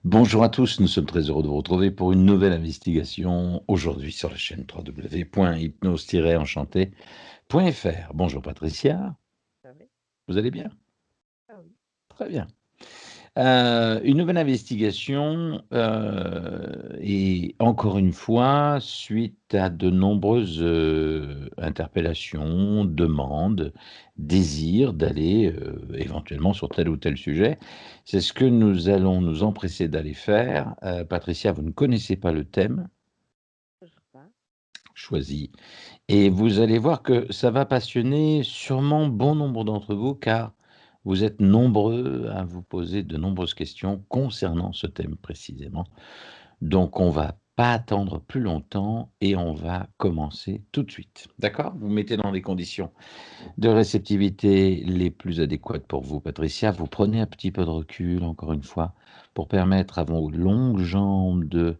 Bonjour à tous, nous sommes très heureux de vous retrouver pour une nouvelle investigation aujourd'hui sur la chaîne www.hypnose-enchanté.fr. Bonjour Patricia, Ah oui? vous allez bien? Ah oui. Très bien. Une nouvelle investigation et encore une fois, suite à de nombreuses interpellations, demandes, désirs d'aller éventuellement sur tel ou tel sujet. C'est ce que nous allons nous empresser d'aller faire. Patricia, vous ne connaissez pas le thème Toujours pas. choisi et vous allez voir que ça va passionner sûrement bon nombre d'entre vous car vous êtes nombreux à vous poser de nombreuses questions concernant ce thème précisément. Donc on va pas attendre plus longtemps et on va commencer tout de suite. D'accord? Vous mettez dans les conditions de réceptivité les plus adéquates pour vous, Patricia. Vous prenez un petit peu de recul, encore une fois, pour permettre à vos longues jambes de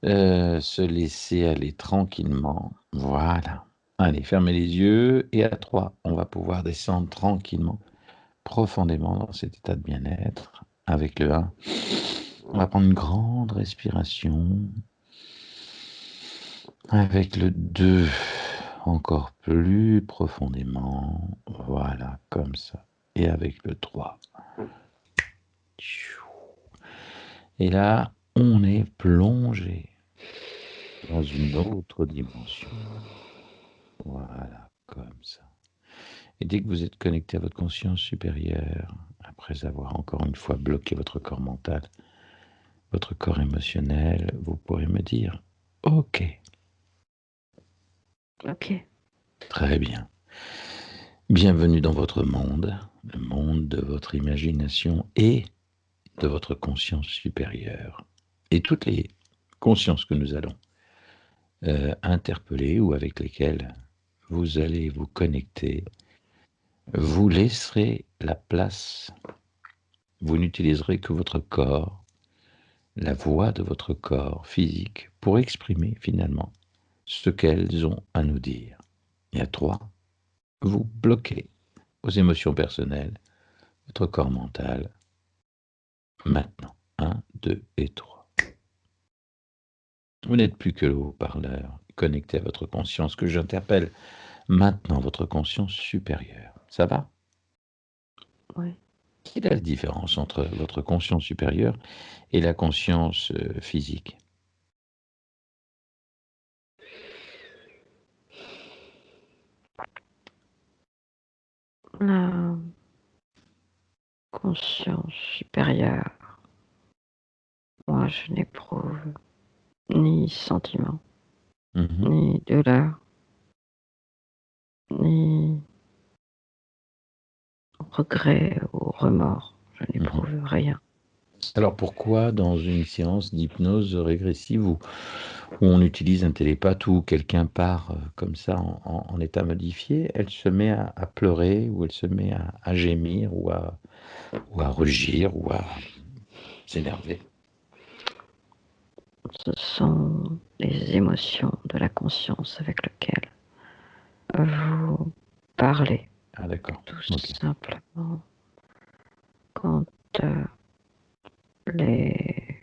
se laisser aller tranquillement. Voilà. Allez, fermez les yeux et à 3, on va pouvoir descendre tranquillement, profondément dans cet état de bien-être. Avec le 1, on va prendre une grande respiration. Avec le 2, encore plus profondément. Voilà, comme ça. Et avec le 3. Et là, on est plongé dans une autre dimension. Voilà, comme ça. Et dès que vous êtes connecté à votre conscience supérieure, après avoir encore une fois bloqué votre corps mental, votre corps émotionnel, vous pourrez me dire « Ok, Ok. très bien. Bienvenue dans votre monde, le monde de votre imagination et de votre conscience supérieure. Et toutes les consciences que nous allons interpeller ou avec lesquelles vous allez vous connecter, vous laisserez la place, vous n'utiliserez que votre corps, la voix de votre corps physique pour exprimer finalement ce qu'elles ont à nous dire. Et à 3, vous bloquez vos émotions personnelles, votre corps mental. Maintenant, 1, 2 et 3. Vous n'êtes plus que le haut-parleur connecté à votre conscience que j'interpelle maintenant votre conscience supérieure. Ça va? Oui. Quelle est la différence entre votre conscience supérieure et la conscience physique? La conscience supérieure. Moi, je n'éprouve ni sentiment, Mhm. ni douleur, ni regret ou remords. Je Mhm. n'éprouve rien. Alors pourquoi dans une séance d'hypnose régressive où on utilise un télépathe ou quelqu'un part comme ça en état modifié, elle se met à pleurer ou elle se met à gémir ou à rugir ou à s'énerver? Ce sont les émotions de la conscience avec lesquelles vous parlez. Ah d'accord, Tout ok. simplement, quand les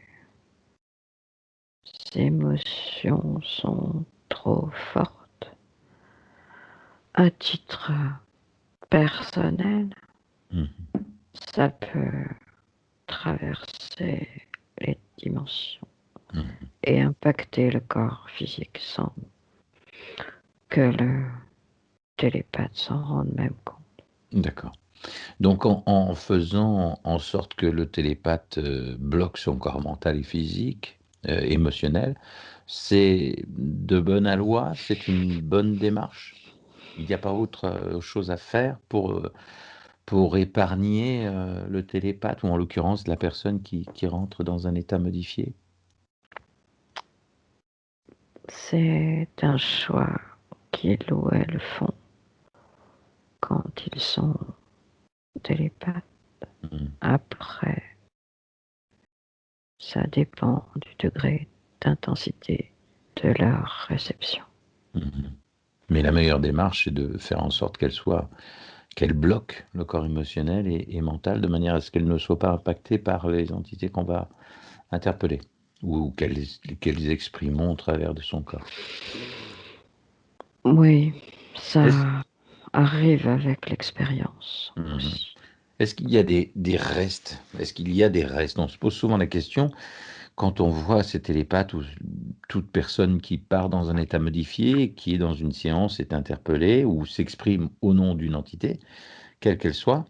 émotions sont trop fortes, à titre personnel, Mhm. ça peut traverser les dimensions Mhm. et impacter le corps physique sans que le télépathe s'en rende même compte. D'accord. Donc en faisant en sorte que le télépathe bloque son corps mental et physique, émotionnel, c'est de bonne aloi, c'est une bonne démarche. Il n'y a pas autre chose à faire pour épargner le télépathe ou en l'occurrence la personne qui rentre dans un état modifié. C'est un choix qu'ils ou elles font quand ils sont télépathes. Mhm. Après, ça dépend du degré d'intensité de leur réception. Mhm. Mais la meilleure démarche, c'est de faire en sorte qu'elle soit qu'elle bloque le corps émotionnel et mental de manière à ce qu'elle ne soit pas impactée par les entités qu'on va interpeller ou qu'elles exprimeront au travers de son corps. Oui, Est-ce ça arrive avec l'expérience Mhm. aussi. Est-ce qu'il y a des restes? Est-ce qu'il y a des restes? On se pose souvent la question quand on voit ces télépathes ou toute personne qui part dans un état modifié, qui est dans une séance, est interpellée ou s'exprime au nom d'une entité, quelle qu'elle soit.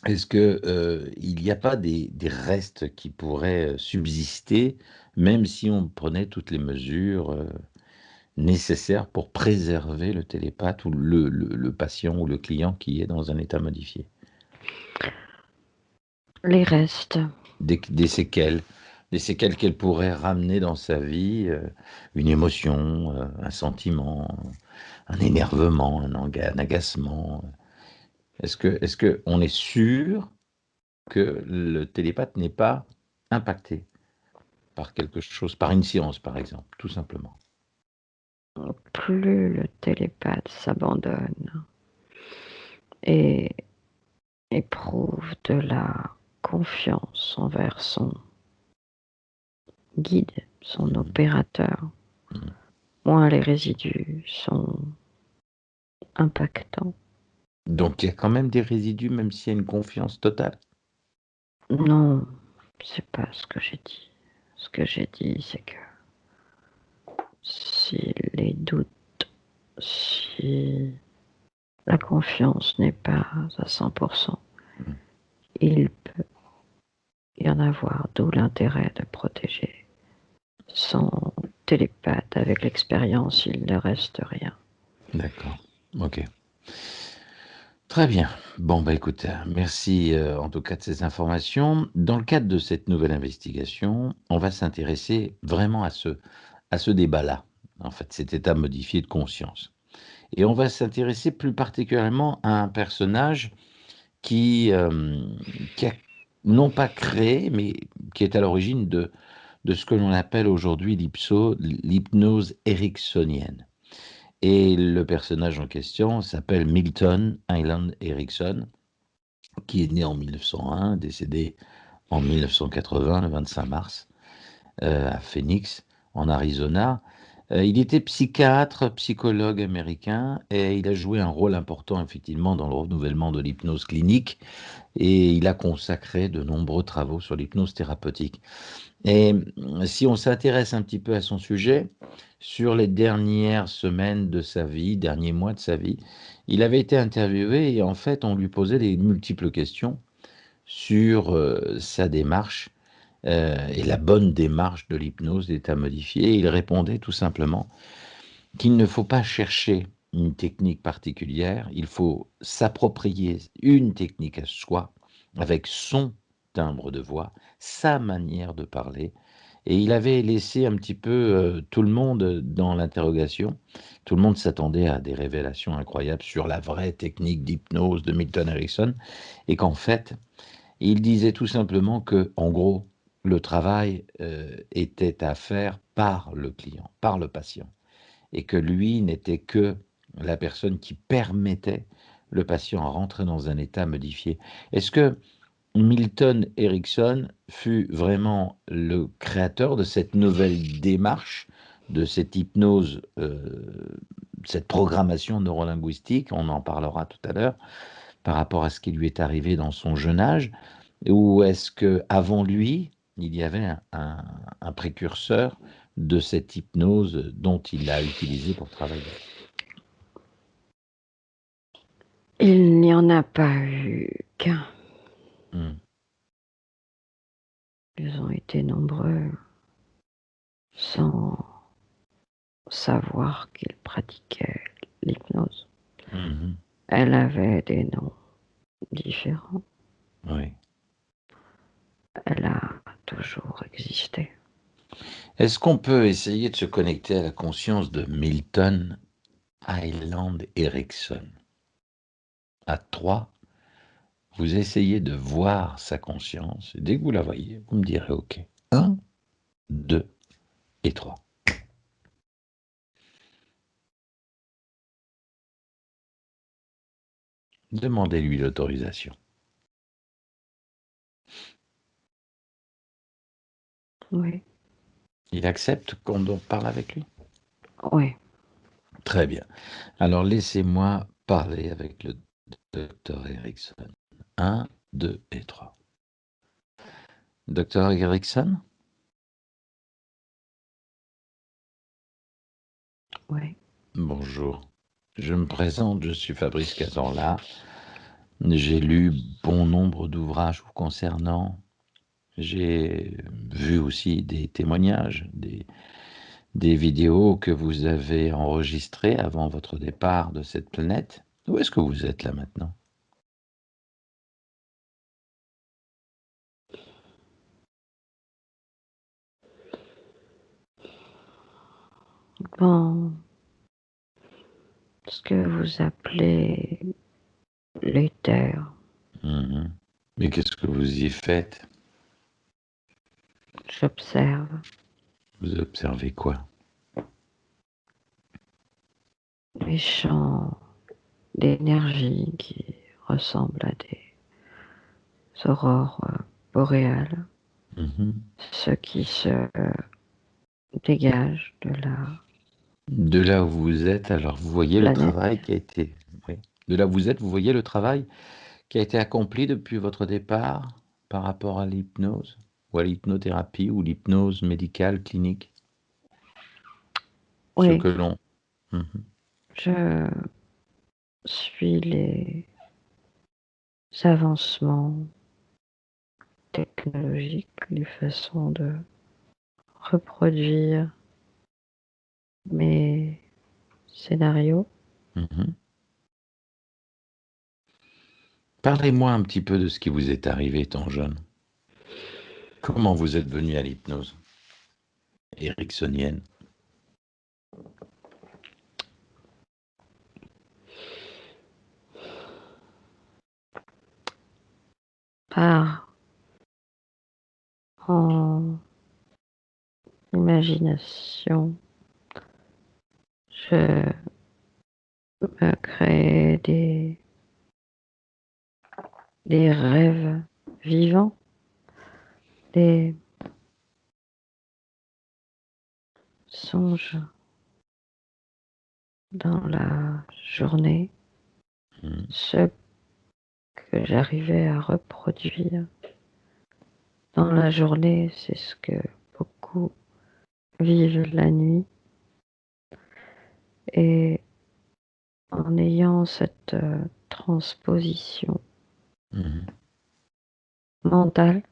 Est-ce que il n'y a pas des restes qui pourraient subsister, même si on prenait toutes les mesures nécessaires pour préserver le télépathe ou le patient ou le client qui est dans un état modifié? Les restes, Des séquelles, des séquelles qu'elle pourrait ramener dans sa vie, une émotion, un sentiment, un énervement, un agacement. Est-ce que on est sûr que le télépathe n'est pas impacté par quelque chose, par une séance par exemple, tout simplement? plus le télépathe s'abandonne et éprouve de la confiance envers son guide, son Mmh. opérateur, Mmh. moins les résidus sont impactants. Donc il y a quand même des résidus, même s'il y a une confiance totale? Non, c'est pas ce que j'ai dit. Ce que j'ai dit, c'est que si les doutes, si la confiance n'est pas à 100%, Mmh. il peut y en avoir, d'où l'intérêt de protéger son télépathe. Avec l'expérience, il ne reste rien. D'accord, OK. Très bien. Bon, bah, écoute, merci, en tout cas de ces informations. Dans le cadre de cette nouvelle investigation, on va s'intéresser vraiment à ce débat-là, en fait, cet état modifié de conscience. Et on va s'intéresser plus particulièrement à un personnage qui a non pas créé, mais qui est à l'origine de ce que l'on appelle aujourd'hui l'hypnose ericksonienne. Et le personnage en question s'appelle Milton Hyland Erickson, qui est né en 1901, décédé en 1980, le 25 mars, à Phoenix, en Arizona. Il était psychiatre, psychologue américain, et il a joué un rôle important effectivement dans le renouvellement de l'hypnose clinique, et il a consacré de nombreux travaux sur l'hypnose thérapeutique. Et si on s'intéresse un petit peu à son sujet, sur les dernières semaines de sa vie, derniers mois de sa vie, il avait été interviewé et en fait on lui posait des multiples questions sur sa démarche et la bonne démarche de l'hypnose d'état modifié. Et il répondait tout simplement qu'il ne faut pas chercher une technique particulière, il faut s'approprier une technique à soi, avec son timbre de voix, sa manière de parler. Et il avait laissé un petit peu tout le monde dans l'interrogation. Tout le monde s'attendait à des révélations incroyables sur la vraie technique d'hypnose de Milton Erickson, et qu'en fait, il disait tout simplement que, en gros, le travail était à faire par le client, par le patient, et que lui n'était que la personne qui permettait le patient à rentrer dans un état modifié. Est-ce que Milton Erickson fut vraiment le créateur de cette nouvelle démarche, de cette hypnose, cette programmation neurolinguistique? On en parlera tout à l'heure, par rapport à ce qui lui est arrivé dans son jeune âge, ou est-ce que avant lui, il y avait un précurseur de cette hypnose dont il a utilisé pour travailler? Il n'y en a pas eu qu'un. Mmh. Ils ont été nombreux sans savoir qu'ils pratiquaient l'hypnose. Mmh. Elle avait des noms différents. Oui. Elle a toujours existé. Est-ce qu'on peut essayer de se connecter à la conscience de Milton Hyland Erickson? À 3, vous essayez de voir sa conscience et dès que vous la voyez, vous me direz OK. 1, 2 et 3. Demandez-lui l'autorisation. Oui, Il accepte qu'on en parle avec lui? oui, Très bien. Alors laissez-moi parler avec le docteur Erickson. 1, 2 et 3. Docteur Erickson? oui. Bonjour. Je me présente, je suis Fabrice Cazorla. J'ai lu bon nombre d'ouvrages vous concernant. J'ai vu aussi des témoignages, des vidéos que vous avez enregistrées avant votre départ de cette planète. Où est-ce que vous êtes là maintenant? Bon, ce que vous appelez l'éther, Mhm. Mais qu'est-ce que vous y faites? j'observe Vous observez quoi? les champs d'énergie qui ressemblent à des aurores boréales, Mhm. ce qui se dégage de la De là où vous êtes, alors vous voyez le planète. travail qui a été... Oui. De là où vous êtes, vous voyez le travail qui a été accompli depuis votre départ par rapport à l'hypnose ou à l'hypnothérapie ou l'hypnose médicale clinique, ce Oui, que l'on... Mhm. je suis les avancements technologiques, les façons de reproduire mes scénarios. Mhm. Parlez-moi un petit peu de ce qui vous est arrivé étant jeune. Comment vous êtes venu à l'hypnose ericksonienne? Par en imagination, je me crée des rêves vivants, des songes dans la journée, Mhm. ce que j'arrivais à reproduire dans la journée, c'est ce que beaucoup vivent la nuit. Et en ayant cette transposition Mhm. mentale,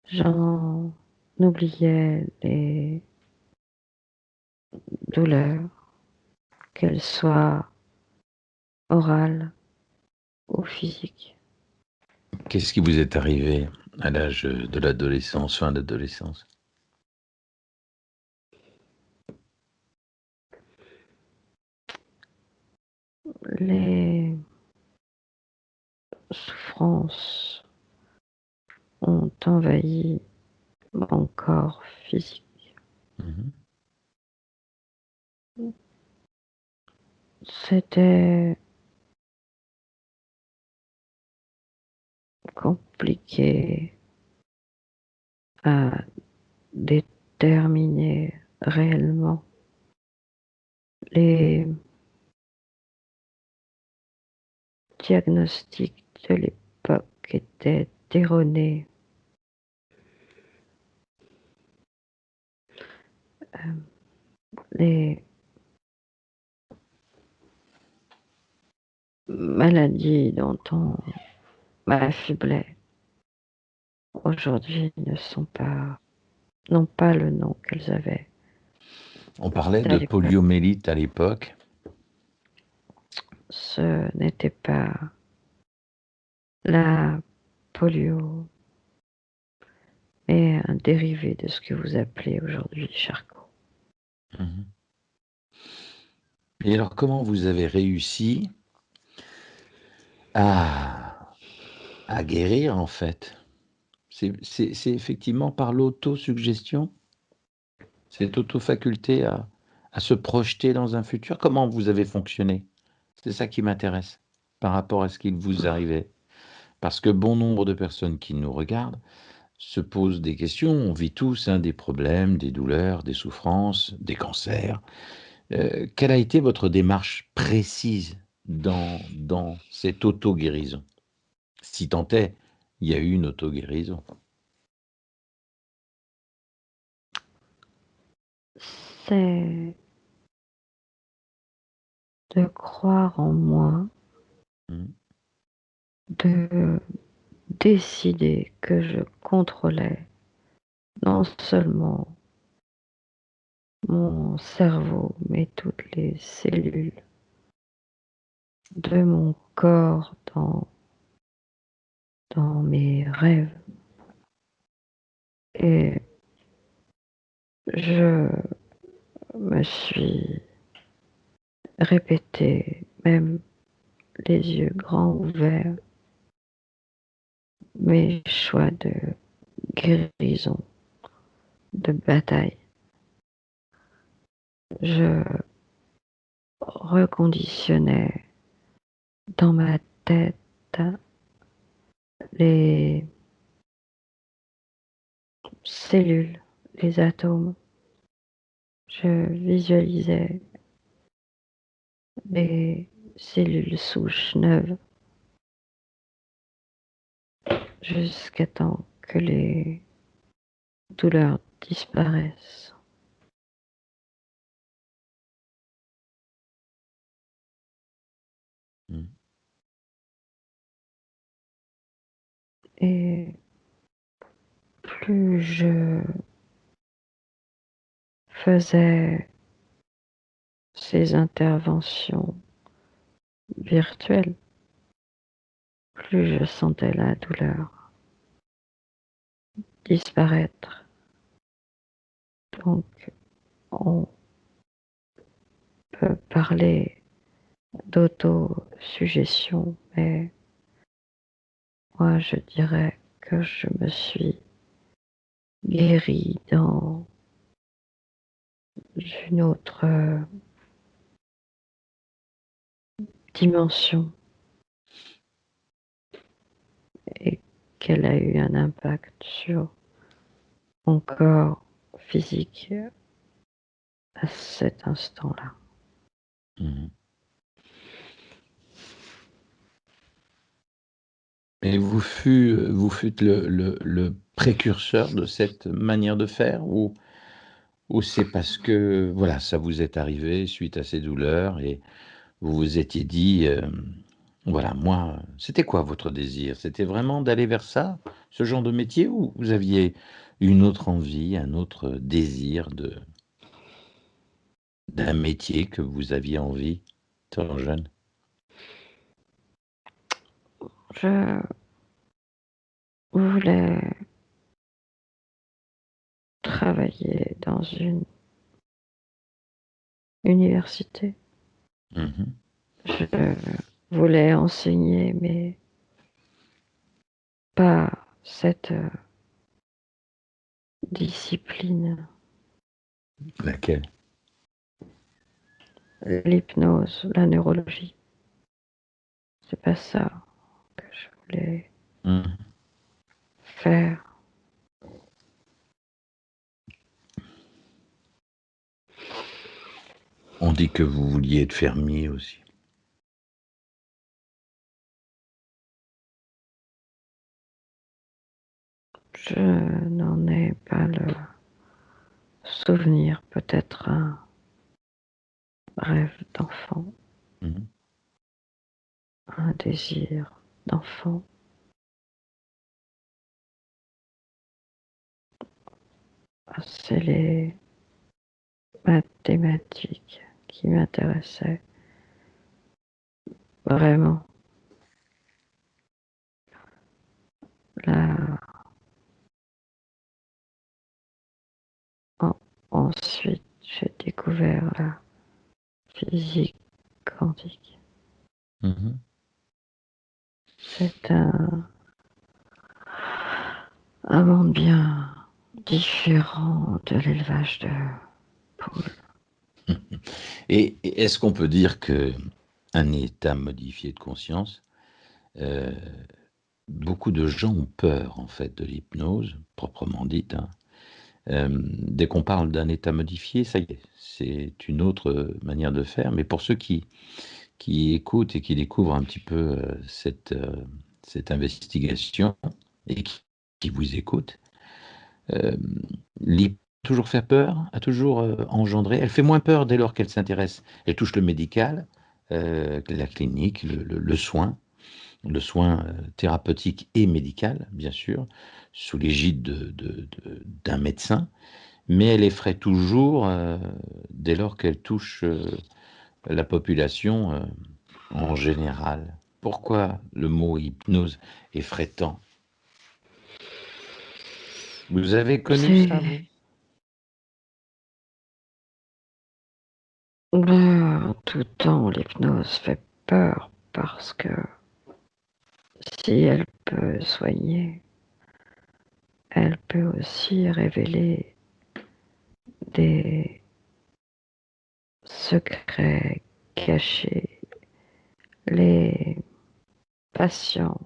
j'en oubliais les douleurs, qu'elles soient orales ou physiques. Qu'est-ce qui vous est arrivé à l'âge de l'adolescence, fin d'adolescence? Les souffrances ont envahi mon corps physique. Mhm. C'était compliqué à déterminer réellement. Les diagnostics de l'époque étaient erronés. Les maladies dont on m'affublait aujourd'hui n'ont pas le nom qu'elles avaient On parlait à de l'époque. poliomyélite à l'époque. Ce n'était pas la polio, mais un dérivé de ce que vous appelez aujourd'hui Charcot. Mhm. Et alors, comment vous avez réussi à, à guérir, en fait? C'est effectivement par l'autosuggestion, cette autofaculté à se projeter dans un futur. Comment vous avez fonctionné? C'est ça qui m'intéresse. par rapport à ce qu'il vous arrivait? Parce que bon nombre de personnes qui nous regardent se posent des questions. On vit tous hein, des problèmes, des douleurs, des souffrances, des cancers. Quelle a été votre démarche précise dans cette auto-guérison? Si tant est, il y a eu une auto-guérison. C'est de croire en moi, Mmh. de décider que je contrôlais non seulement mon cerveau, mais toutes les cellules de mon corps dans mes rêves. Et je me suis répété, même les yeux grands ouverts, mes choix de guérison, de bataille. Je reconditionnais dans ma tête les cellules, les atomes. Je visualisais les cellules souches neuves jusqu'à temps que les douleurs disparaissent. Mmh. Et plus je faisais ces interventions virtuelles, plus je sentais la douleur disparaître. Donc, on peut parler d'autosuggestion, mais moi, je dirais que je me suis guérie dans une autre dimension et qu'elle a eu un impact sur mon corps physique à cet instant-là. Mmh. Et vous fûtes le précurseur de cette manière de faire ou c'est parce que, voilà, ça vous est arrivé suite à ces douleurs et vous vous étiez dit, voilà, moi c'était quoi votre désir? C'était vraiment d'aller vers ça, ce genre de métier ou vous aviez une autre envie, un autre désir d'un métier que vous aviez envie étant jeune? Je voulais travailler dans une université. Mmh mh. Je voulais enseigner, mais pas cette discipline, Laquelle? l'hypnose, la neurologie. C'est pas ça que je voulais Mmh. faire. On dit que vous vouliez être fermier aussi. Je n'en ai pas le souvenir, peut-être un rêve d'enfant, Mmh mh. un désir d'enfant. C'est les mathématiques qui m'intéressaient vraiment. Là, ensuite, j'ai découvert la physique quantique. Mmh mh. C'est un monde bien différent de l'élevage de poules. Et est-ce qu'on peut dire que un état modifié de conscience. Beaucoup de gens ont peur, en fait, de l'hypnose, proprement dite, hein. Dès qu'on parle d'un état modifié, ça y est, c'est une autre manière de faire. Mais pour ceux qui écoutent et qui découvrent un petit peu cette investigation et qui vous écoutent, l'hypnose a toujours fait peur, a toujours engendré. Elle fait moins peur dès lors qu'elle s'intéresse. Elle touche le médical, la clinique, le soin thérapeutique et médical, bien sûr, sous l'égide d'un médecin, mais elle effraie toujours dès lors qu'elle touche la population en général. Pourquoi le mot hypnose effraie tant? Vous avez connu ça, C'est vous? en tout temps, l'hypnose fait peur parce que si elle peut soigner, elle peut aussi révéler des secrets cachés. Les patients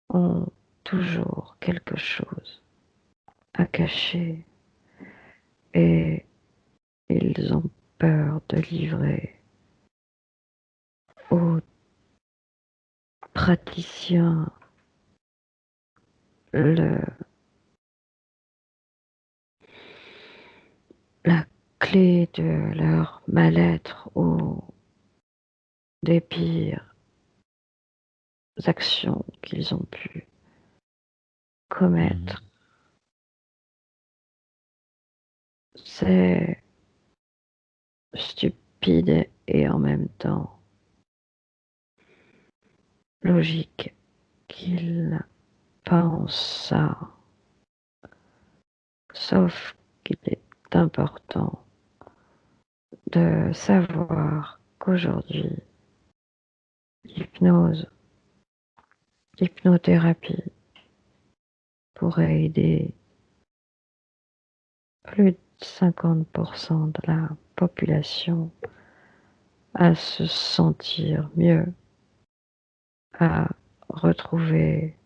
ont toujours quelque chose à cacher et ils ont peur de livrer aux praticiens la clé de leur mal-être ou des pires actions qu'ils ont pu Mhm. commettre. C'est stupide et en même temps logique qu'ils pensent ça, sauf qu'il est important de savoir qu'aujourd'hui, l'hypnose, l'hypnothérapie pourrait aider plus de 50% de la population à se sentir mieux, à retrouver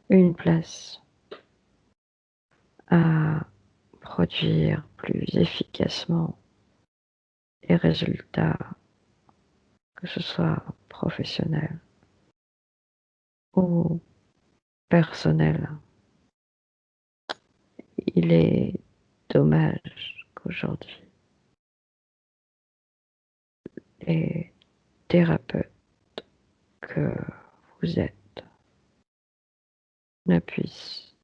une place, à produire plus efficacement les résultats, que ce soit professionnel ou personnel. Il est dommage qu'aujourd'hui, les thérapeutes que vous êtes ne puissent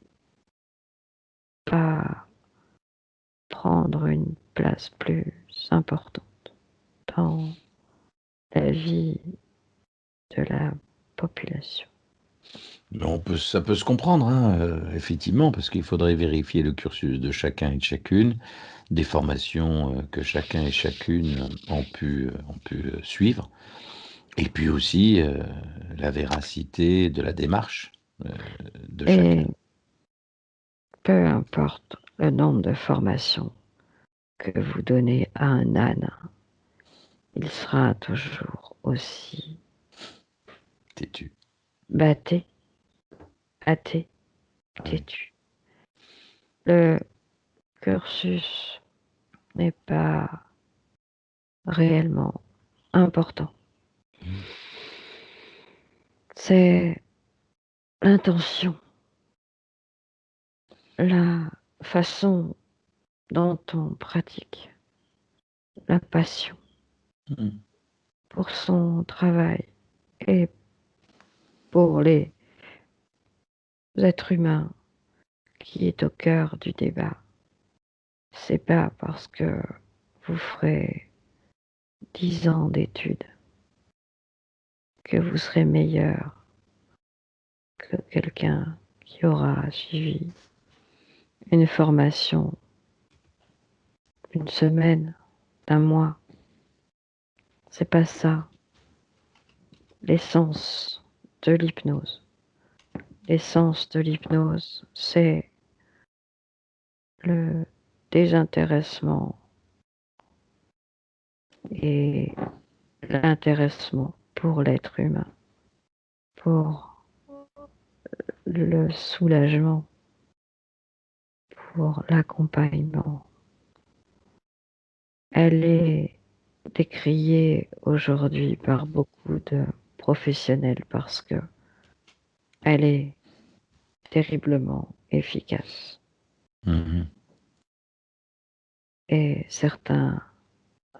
pas prendre une place plus importante dans la vie de la population. Mais ça peut se comprendre, hein, effectivement, parce qu'il faudrait vérifier le cursus de chacun et de chacune, des formations que chacun et chacune ont pu suivre, et puis aussi la véracité de la démarche de Et chacun. peu importe le nombre de formations que vous donnez à un âne, il sera toujours aussi Têtu. batté, hâté, Ah oui. têtu. Le cursus n'est pas réellement important. Mm. C'est l'intention, la façon dont on pratique, la passion Mm. pour son travail et pour les êtres humains qui est au cœur du débat. C'est pas parce que vous ferez 10 ans d'études que vous serez meilleur que quelqu'un qui aura suivi une formation d'une semaine, d'un mois. C'est pas ça l'essence de l'hypnose. L'essence de l'hypnose, c'est le désintéressement et l'intéressement pour l'être humain, pour le soulagement, pour l'accompagnement. Elle est décriée aujourd'hui par beaucoup de professionnels parce que elle est terriblement efficace. Mhm. Et certains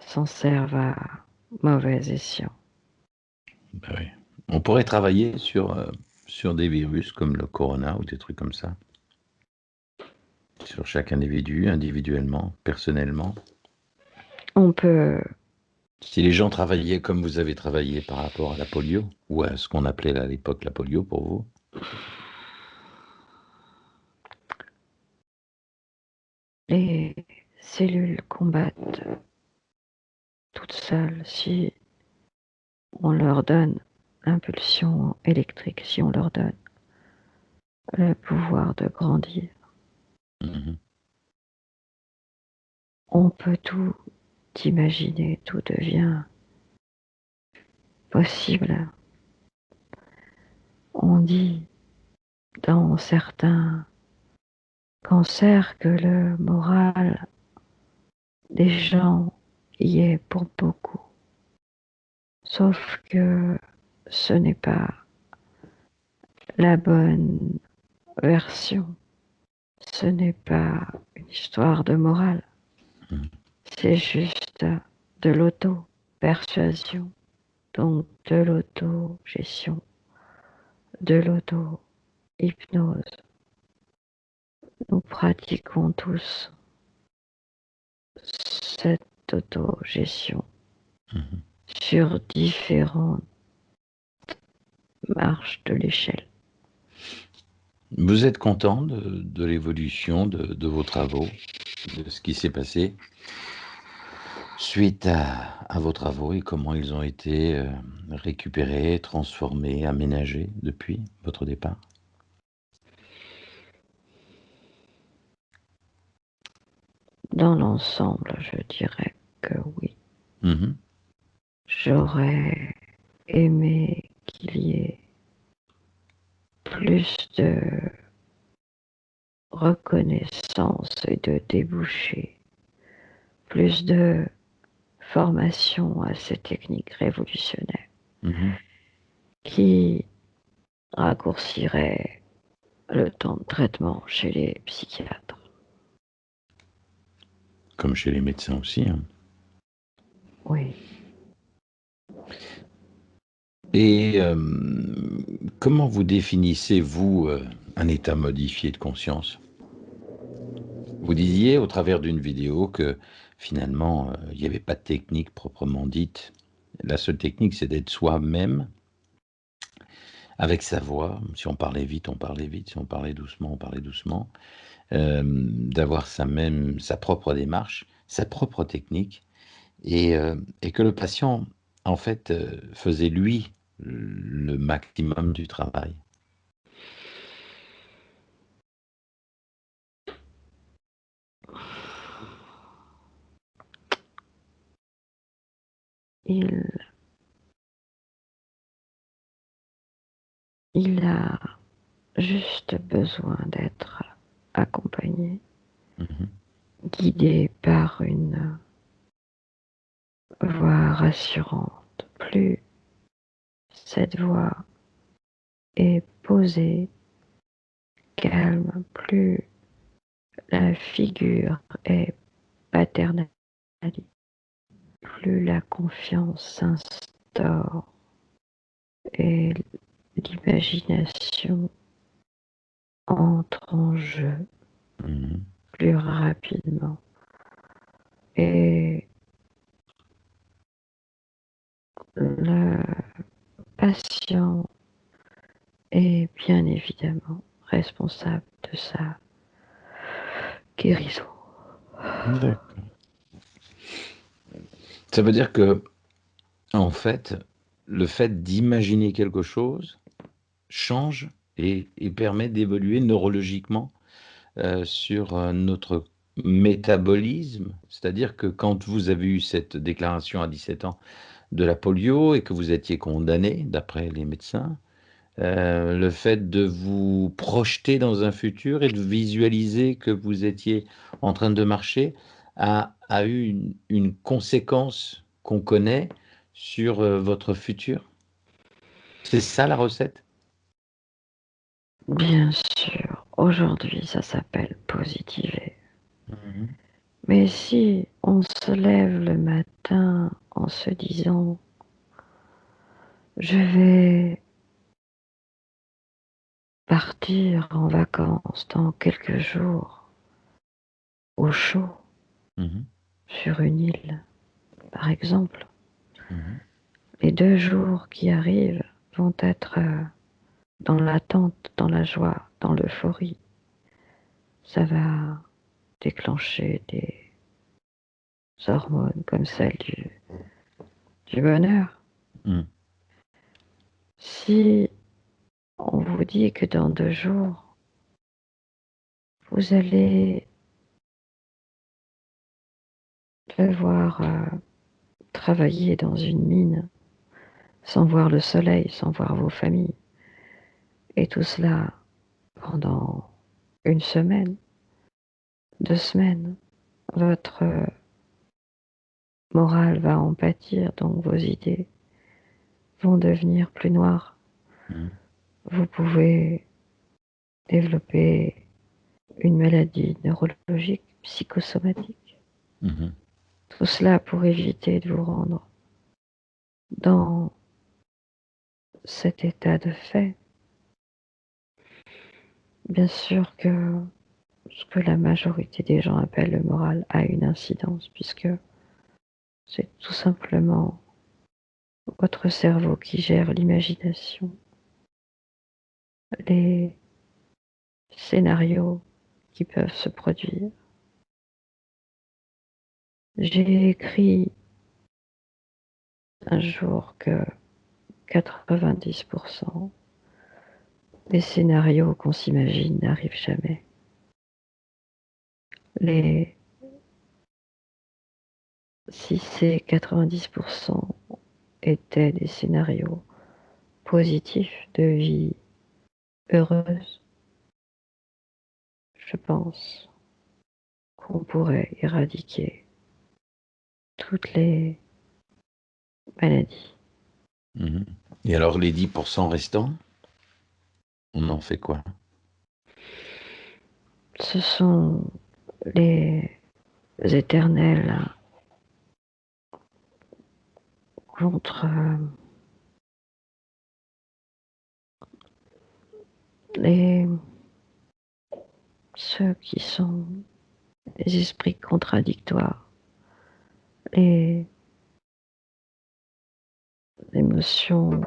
s'en servent à mauvais escient. Bah oui. On pourrait travailler sur des virus comme le corona ou des trucs comme ça, sur chaque individu, individuellement, personnellement. On peut, Si les gens travaillaient comme vous avez travaillé par rapport à la polio, ou à ce qu'on appelait à l'époque la polio pour vous. les cellules combattent toutes seules si on leur donne l'impulsion électrique, si on leur donne le pouvoir de grandir. Mhm. On peut tout imaginer, tout devient possible. On dit dans certains cancers que le moral des gens y est pour beaucoup. Sauf que ce n'est pas la bonne version. Ce n'est pas une histoire de morale. Mhm. C'est juste de l'auto-persuasion, donc de l'auto-gestion, de l'auto-hypnose. Nous pratiquons tous cette autogestion Mhm. sur différentes marches de l'échelle. Vous êtes content de l'évolution de vos travaux, de ce qui s'est passé suite à vos travaux et comment ils ont été récupérés, transformés, aménagés depuis votre départ? Dans l'ensemble, je dirais que oui. Mhm. J'aurais aimé qu'il y ait plus de reconnaissance et de débouchés, plus de formation à ces techniques révolutionnaires Mhm. qui raccourciraient le temps de traitement chez les psychiatres. Comme chez les médecins aussi, hein. Oui. Et comment vous définissez, vous, un état modifié de conscience? Vous disiez au travers d'une vidéo que finalement, il n'y avait pas de technique proprement dite. La seule technique, c'est d'être soi-même avec sa voix. Si on parlait vite, on parlait vite. Si on parlait doucement, on parlait doucement. D'avoir sa propre démarche, sa propre technique, et que le patient, en fait, faisait lui le maximum du travail. Il, il a juste besoin d'être accompagné, Mhm. guidé par une voix rassurante. Plus cette voix est posée, calme, plus la figure est paternelle, plus la confiance s'instaure et l'imagination entre en jeu Mhm. plus rapidement. Et le patient est bien évidemment responsable de sa guérison. D'accord. Ça veut dire que, en fait d'imaginer quelque chose change et permet d'évoluer neurologiquement sur notre métabolisme, c'est-à-dire que quand vous avez eu cette déclaration à 17 ans de la polio et que vous étiez condamné, d'après les médecins, le fait de vous projeter dans un futur et de visualiser que vous étiez en train de marcher a eu une conséquence qu'on connaît sur votre futur. C'est ça la recette? Bien sûr, aujourd'hui ça s'appelle positiver. Mhm. Mais si on se lève le matin en se disant je vais partir en vacances dans quelques jours au chaud Mhm. sur une île, par exemple, Mhm. les 2 jours qui arrivent vont être dans l'attente, dans la joie, dans l'euphorie. Ça va déclencher des hormones comme celles du bonheur. Mhm. Si on vous dit que dans 2 jours, vous allez devoir travailler dans une mine sans voir le soleil, sans voir vos familles, et tout cela pendant une semaine, 2 semaines, votre morale va en pâtir, donc vos idées vont devenir plus noires. Mhm. Vous pouvez développer une maladie neurologique, psychosomatique. Mhm. Tout cela pour éviter de vous rendre dans cet état de fait. Bien sûr que ce que la majorité des gens appellent le moral a une incidence, puisque c'est tout simplement votre cerveau qui gère l'imagination, les scénarios qui peuvent se produire. J'ai écrit un jour que 90% des scénarios qu'on s'imagine n'arrivent jamais. Les, si ces 90% étaient des scénarios positifs de vie heureuse, je pense qu'on pourrait éradiquer toutes les maladies. Mhm. Et alors les 10% restants, on en fait quoi? Ce sont les éternels contre les ceux qui sont des esprits contradictoires, les émotions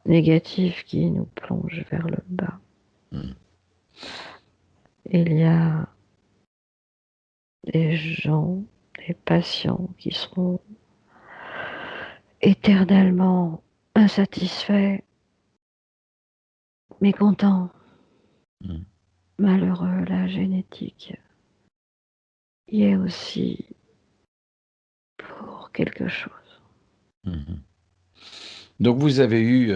négatives qui nous plongent vers le bas. Mhm. Il y a des gens, des patients qui seront éternellement insatisfaits, mécontents, Mhm. malheureux. La génétique y est aussi pour quelque chose. Mhm. Donc vous avez eu,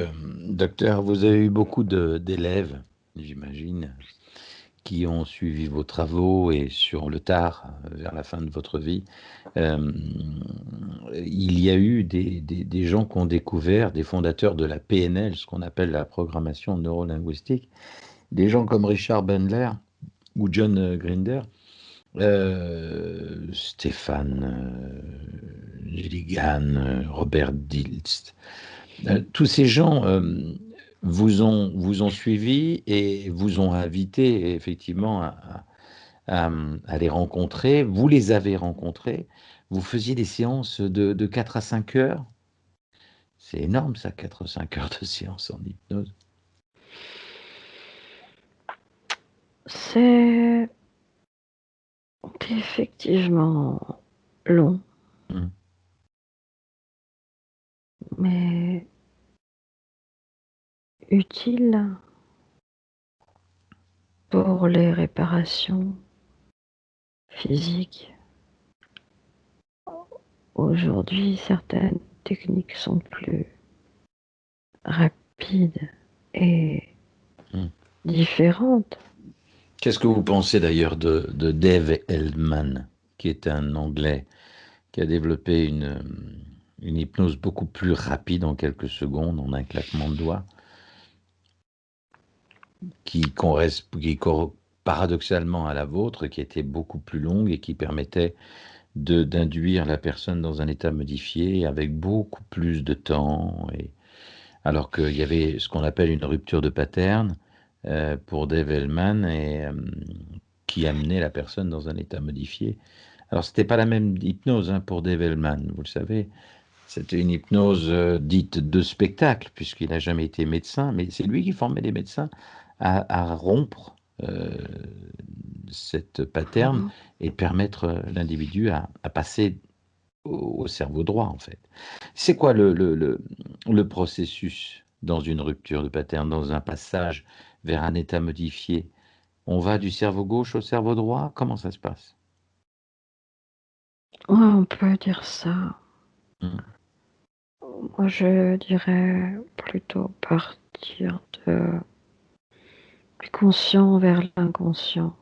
docteur, vous avez eu beaucoup d'élèves, j'imagine, qui ont suivi vos travaux et sur le tard, vers la fin de votre vie, euh, il y a eu des gens qui ont découvert, des fondateurs de la PNL, ce qu'on appelle la programmation neurolinguistique, des gens comme Richard Bandler ou John Grinder, Stéphane Gilligan, Robert Dilts. Tous ces gens vous ont suivi et vous ont invité effectivement à les rencontrer. Vous les avez rencontrés. Vous faisiez des séances de 4 à 5 heures. C'est énorme ça, 4 à 5 heures de séance en hypnose. C'est effectivement long, Mm. mais utile pour les réparations physique. Aujourd'hui, certaines techniques sont plus rapides et différentes. Qu'est-ce que vous pensez d'ailleurs de Dave Hellman, qui est un Anglais qui a développé une hypnose beaucoup plus rapide en quelques secondes, en un claquement de doigts, qui correspond paradoxalement à la vôtre, qui était beaucoup plus longue et qui permettait d'induire la personne dans un état modifié avec beaucoup plus de temps, alors qu'il y avait ce qu'on appelle une rupture de pattern pour Dave Hellman, qui amenait la personne dans un état modifié. Alors, c'était pas la même hypnose pour Dave Hellman, vous le savez. C'était une hypnose dite de spectacle, puisqu'il n'a jamais été médecin, mais c'est lui qui formait les médecins à rompre cette pattern et permettre l'individu à passer au cerveau droit, en fait. C'est quoi le processus dans une rupture de pattern, dans un passage vers un état modifié? On va du cerveau gauche au cerveau droit? Comment ça se passe? Ouais, on peut dire ça. Moi, je dirais plutôt partir du conscient vers l'inconscient.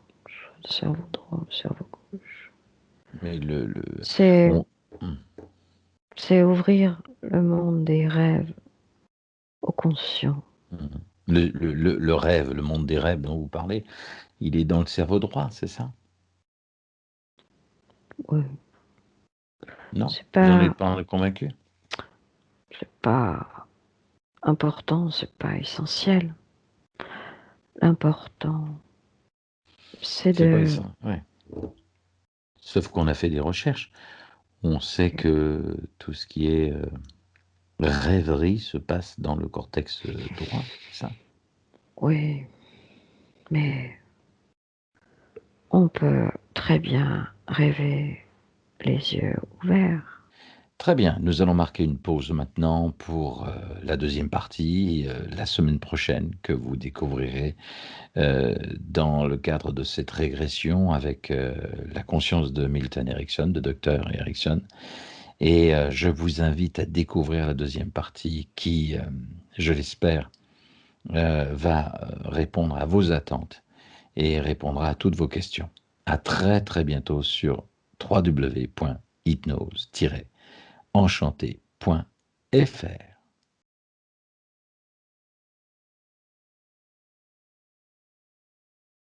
Le cerveau droit, le cerveau gauche. Mais C'est on- c'est ouvrir le monde des rêves au conscient. le rêve, le monde des rêves dont vous parlez, il est dans le cerveau droit, c'est ça? Ouais. Non? C'est Vous n'en pas, êtes pas convaincu? c'est pas important, c'est pas essentiel. L'important, c'est C'est pas de, ça, ouais. Sauf qu'on a fait des recherches. On sait que tout ce qui est rêverie se passe dans le cortex droit, c'est ça? oui, mais on peut très bien rêver les yeux ouverts. Très bien, nous allons marquer une pause maintenant pour la deuxième partie, la semaine prochaine, que vous découvrirez dans le cadre de cette régression avec la conscience de Milton Erickson, de Dr Erickson. Et je vous invite à découvrir la deuxième partie qui, je l'espère, va répondre à vos attentes et répondra à toutes vos questions. À très très bientôt sur www.hypnose-enchanté.fr.